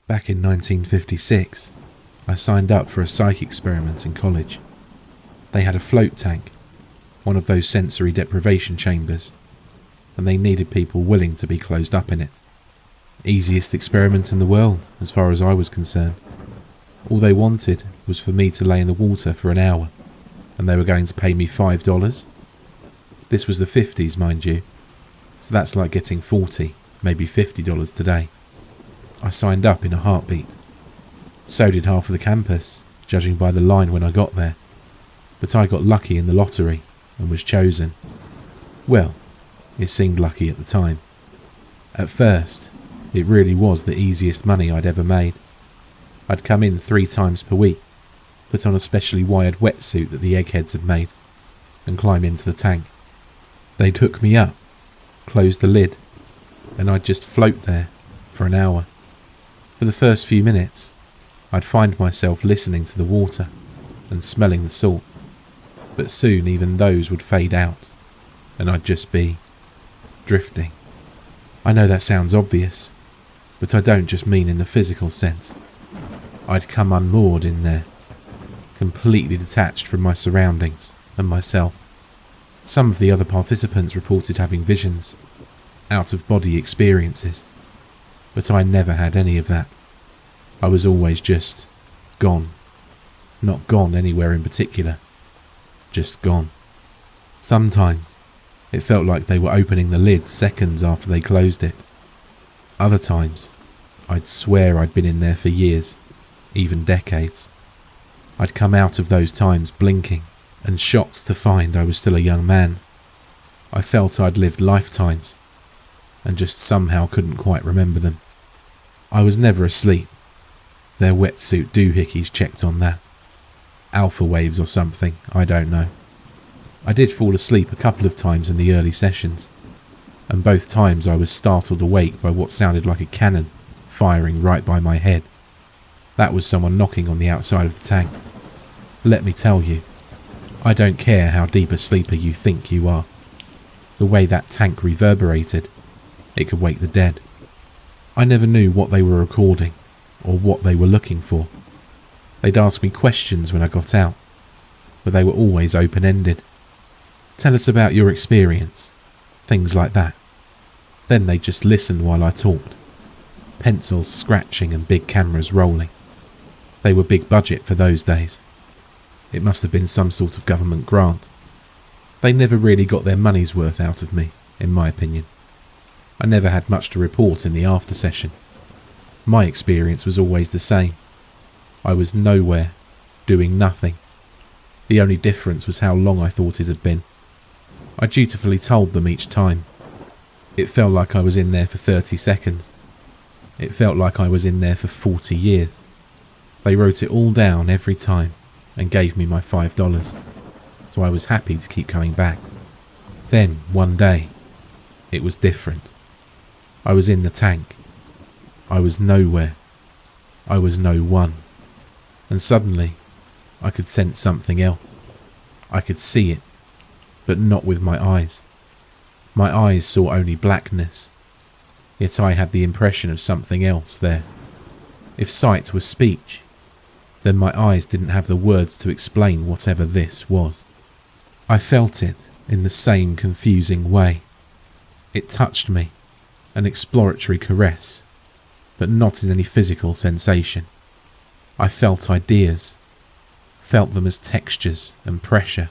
Back in 1956, I signed up for a psych experiment in college. They had a float tank, one of those sensory deprivation chambers, and they needed people willing to be closed up in it. Easiest experiment in the world, as far as I was concerned. All they wanted was for me to lay in the water for an hour, and they were going to pay me $5. This was the 50s, mind you, so that's like getting $40, maybe $50 today. I signed up in a heartbeat. So did half of the campus, judging by the line when I got there. But I got lucky in the lottery and was chosen. Well, it seemed lucky at the time. At first, it really was the easiest money I'd ever made. I'd come in 3 times per week, put on a specially wired wetsuit that the eggheads had made, and climb into the tank. They'd hook me up, close the lid, and I'd just float there for an hour. For the first few minutes, I'd find myself listening to the water and smelling the salt, but soon even those would fade out, and I'd just be drifting. I know that sounds obvious, but I don't just mean in the physical sense. I'd come unmoored in there, completely detached from my surroundings and myself. Some of the other participants reported having visions, out-of-body experiences, but I never had any of that. I was always just gone. Not gone anywhere in particular, just gone. Sometimes it felt like they were opening the lid seconds after they closed it. Other times, I'd swear I'd been in there for years, even decades. I'd come out of those times blinking and shocked to find I was still a young man. I felt I'd lived lifetimes and just somehow couldn't quite remember them. I was never asleep. Their wetsuit doohickeys checked on that. Alpha waves or something, I don't know. I did fall asleep a couple of times in the early sessions, and both times I was startled awake by what sounded like a cannon firing right by my head. That was someone knocking on the outside of the tank. Let me tell you, I don't care how deep a sleeper you think you are. The way that tank reverberated, it could wake the dead. I never knew what they were recording or what they were looking for. They'd ask me questions when I got out, but they were always open-ended. Tell us about your experience, things like that. Then they'd just listen while I talked, pencils scratching and big cameras rolling. They were big budget for those days. It must have been some sort of government grant. They never really got their money's worth out of me, in my opinion. I never had much to report in the after session. My experience was always the same. I was nowhere, doing nothing. The only difference was how long I thought it had been. I dutifully told them each time. It felt like I was in there for 30 seconds. It felt like I was in there for 40 years. They wrote it all down every time and gave me my $5, so I was happy to keep coming back. Then, one day, it was different. I was in the tank. I was nowhere. I was no one. And suddenly, I could sense something else. I could see it, but not with my eyes. My eyes saw only blackness, yet I had the impression of something else there. If sight was speech, then my eyes didn't have the words to explain whatever this was. I felt it in the same confusing way. It touched me, an exploratory caress, but not in any physical sensation. I felt ideas, felt them as textures and pressure.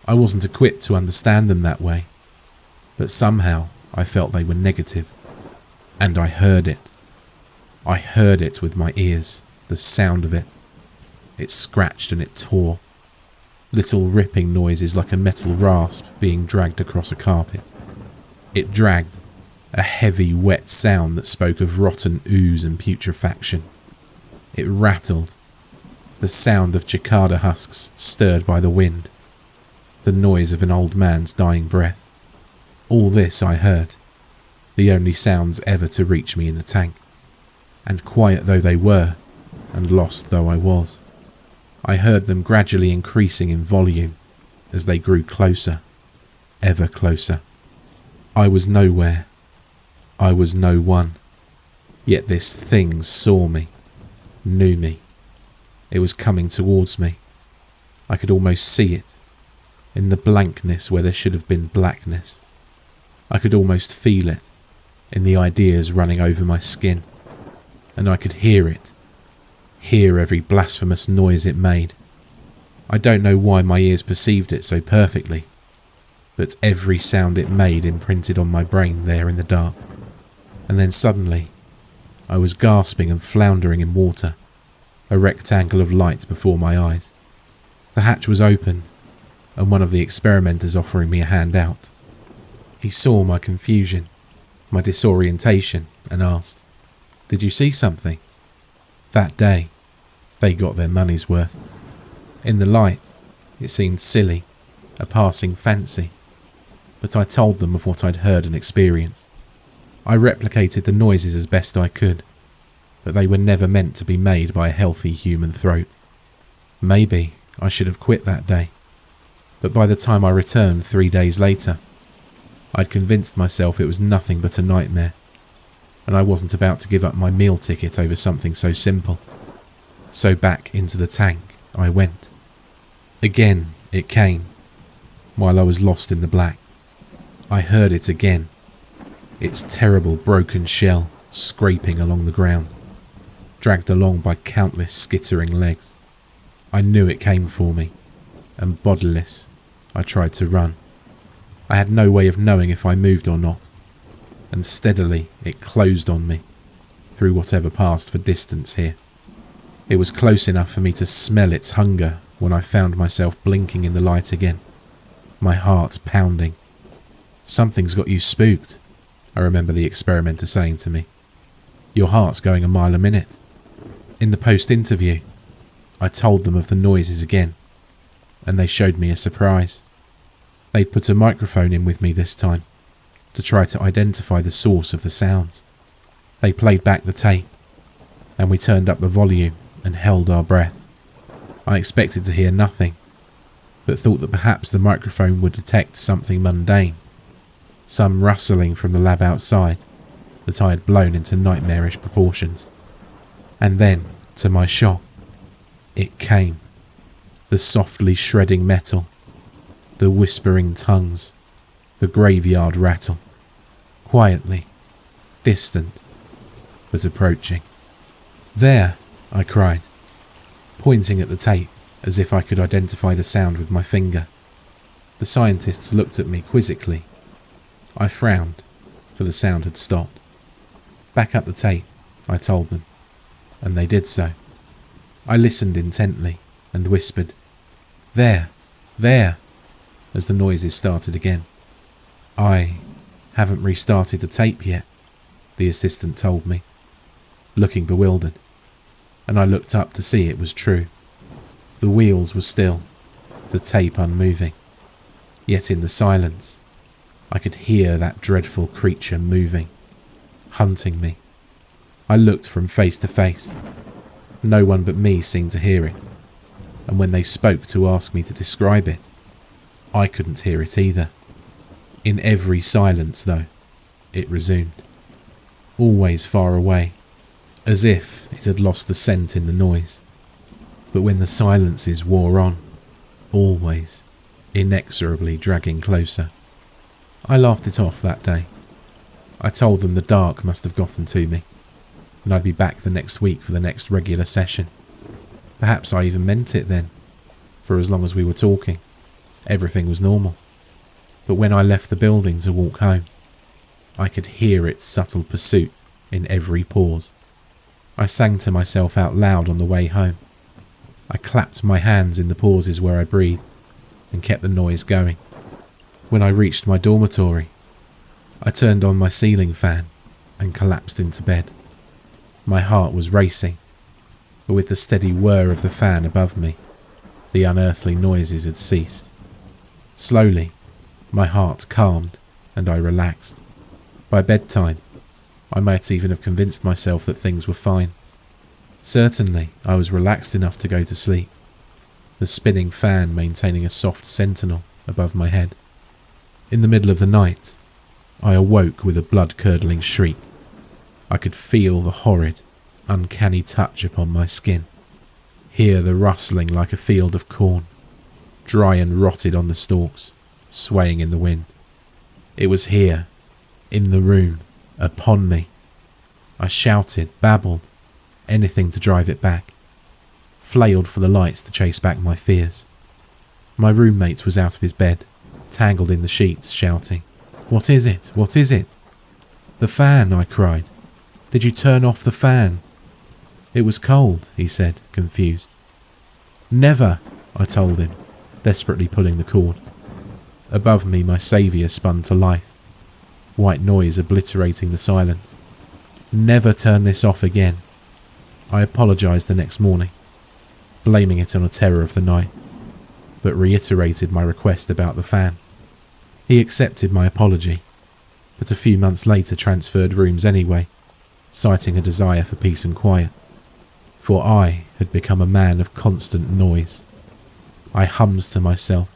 I wasn't equipped to understand them that way, but somehow I felt they were negative. And I heard it. I heard it with my ears, the sound of it. It scratched and it tore. Little ripping noises like a metal rasp being dragged across a carpet. It dragged, a heavy, wet sound that spoke of rotten ooze and putrefaction. It rattled, the sound of cicada husks stirred by the wind, the noise of an old man's dying breath. All this I heard, the only sounds ever to reach me in the tank. And quiet though they were, and lost though I was, I heard them gradually increasing in volume as they grew closer, ever closer. I was nowhere. I was no one. Yet this thing saw me, knew me. It was coming towards me. I could almost see it, in the blankness where there should have been blackness. I could almost feel it, in the ideas running over my skin. And I could hear it, hear every blasphemous noise it made. I don't know why my ears perceived it so perfectly, but every sound it made imprinted on my brain there in the dark. And then suddenly, I was gasping and floundering in water, a rectangle of light before my eyes. The hatch was open, and one of the experimenters offering me a hand out. He saw my confusion, my disorientation, and asked, "Did you see something?" That day, they got their money's worth. In the light, it seemed silly, a passing fancy, but I told them of what I'd heard and experienced. I replicated the noises as best I could, but they were never meant to be made by a healthy human throat. Maybe I should have quit that day, but by the time I returned 3 days later, I'd convinced myself it was nothing but a nightmare, and I wasn't about to give up my meal ticket over something so simple. So back into the tank I went. Again it came, while I was lost in the black. I heard it again, its terrible broken shell scraping along the ground, dragged along by countless skittering legs. I knew it came for me, and bodiless, I tried to run. I had no way of knowing if I moved or not, and steadily it closed on me, through whatever passed for distance here. It was close enough for me to smell its hunger when I found myself blinking in the light again, my heart pounding. "Something's got you spooked," I remember the experimenter saying to me. "Your heart's going a mile a minute." In the post-interview, I told them of the noises again, and they showed me a surprise. They'd put a microphone in with me this time, to try to identify the source of the sounds. They played back the tape, and we turned up the volume and held our breath. I expected to hear nothing, but thought that perhaps the microphone would detect something mundane, some rustling from the lab outside that I had blown into nightmarish proportions. And then, to my shock, it came. The softly shredding metal, the whispering tongues, the graveyard rattle. Quietly, distant, but approaching. "There!" I cried, pointing at the tape as if I could identify the sound with my finger. The scientists looked at me quizzically. I frowned, for the sound had stopped. "Back up the tape," I told them, and they did so. I listened intently and whispered, "There, there," as the noises started again. "I haven't restarted the tape yet," the assistant told me, looking bewildered, and I looked up to see it was true. The wheels were still, the tape unmoving, yet in the silence, I could hear that dreadful creature moving, hunting me. I looked from face to face. No one but me seemed to hear it, and when they spoke to ask me to describe it, I couldn't hear it either. In every silence, though, it resumed, always far away, as if it had lost the scent in the noise. But when the silences wore on, always, inexorably dragging closer. I laughed it off that day. I told them the dark must have gotten to me, and I'd be back the next week for the next regular session. Perhaps I even meant it then, for as long as we were talking, everything was normal. But when I left the building to walk home, I could hear its subtle pursuit in every pause. I sang to myself out loud on the way home. I clapped my hands in the pauses where I breathed and kept the noise going. When I reached my dormitory, I turned on my ceiling fan and collapsed into bed. My heart was racing, but with the steady whir of the fan above me, the unearthly noises had ceased. Slowly, my heart calmed and I relaxed. By bedtime, I might even have convinced myself that things were fine. Certainly, I was relaxed enough to go to sleep, the spinning fan maintaining a soft sentinel above my head. In the middle of the night, I awoke with a blood-curdling shriek. I could feel the horrid, uncanny touch upon my skin, hear the rustling like a field of corn, dry and rotted on the stalks, swaying in the wind. It was here, in the room, upon me. I shouted, babbled, anything to drive it back, flailed for the lights to chase back my fears. My roommate was out of his bed, tangled in the sheets, shouting, "What is it? What is it?" "The fan," I cried. "Did you turn off the fan?" "It was cold," he said, confused. "Never," I told him, desperately pulling the cord. Above me, my saviour spun to life, white noise obliterating the silence. "Never turn this off again." I apologised the next morning, blaming it on a terror of the night, but reiterated my request about the fan. He accepted my apology, but a few months later transferred rooms anyway, citing a desire for peace and quiet. For I had become a man of constant noise. I hummed to myself,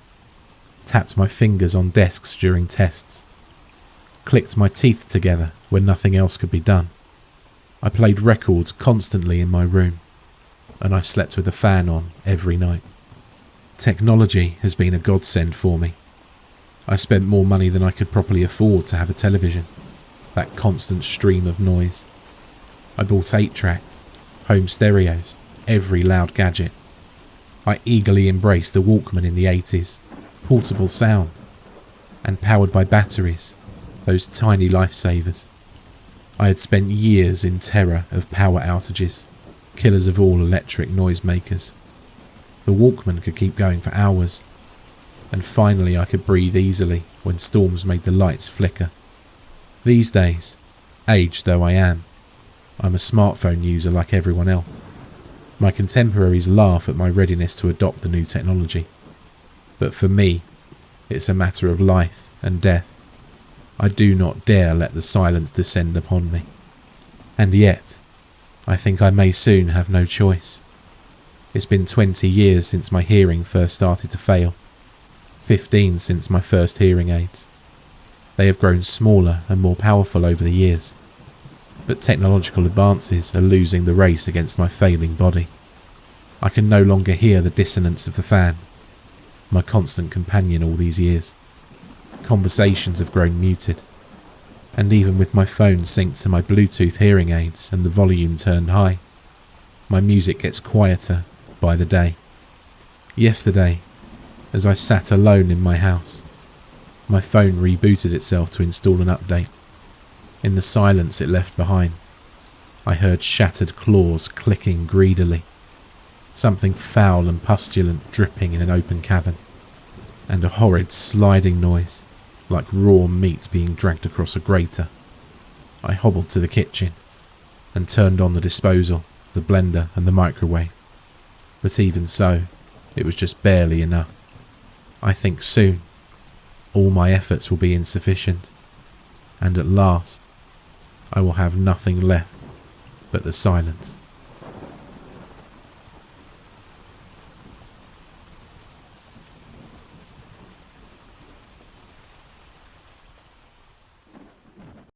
tapped my fingers on desks during tests, clicked my teeth together when nothing else could be done. I played records constantly in my room, and I slept with the fan on every night. Technology has been a godsend for me. I spent more money than I could properly afford to have a television, that constant stream of noise. I bought 8-tracks, home stereos, every loud gadget. I eagerly embraced the Walkman in the 80s, portable sound, and powered by batteries, those tiny lifesavers. I had spent years in terror of power outages, killers of all electric noisemakers. The Walkman could keep going for hours, and finally I could breathe easily when storms made the lights flicker. These days, aged though I am, I'm a smartphone user like everyone else. My contemporaries laugh at my readiness to adopt the new technology, but for me, it's a matter of life and death. I do not dare let the silence descend upon me. And yet, I think I may soon have no choice. It's been 20 years since my hearing first started to fail, 15 since my first hearing aids. They have grown smaller and more powerful over the years, but technological advances are losing the race against my failing body. I can no longer hear the dissonance of the fan, my constant companion all these years. Conversations have grown muted, and even with my phone synced to my Bluetooth hearing aids and the volume turned high, my music gets quieter by the day. Yesterday, as I sat alone in my house, my phone rebooted itself to install an update. In the silence it left behind, I heard shattered claws clicking greedily, something foul and pustulent dripping in an open cavern, and a horrid sliding noise, like raw meat being dragged across a grater. I hobbled to the kitchen and turned on the disposal, the blender and the microwave. But even so, it was just barely enough. I think soon, all my efforts will be insufficient, and at last, I will have nothing left but the silence.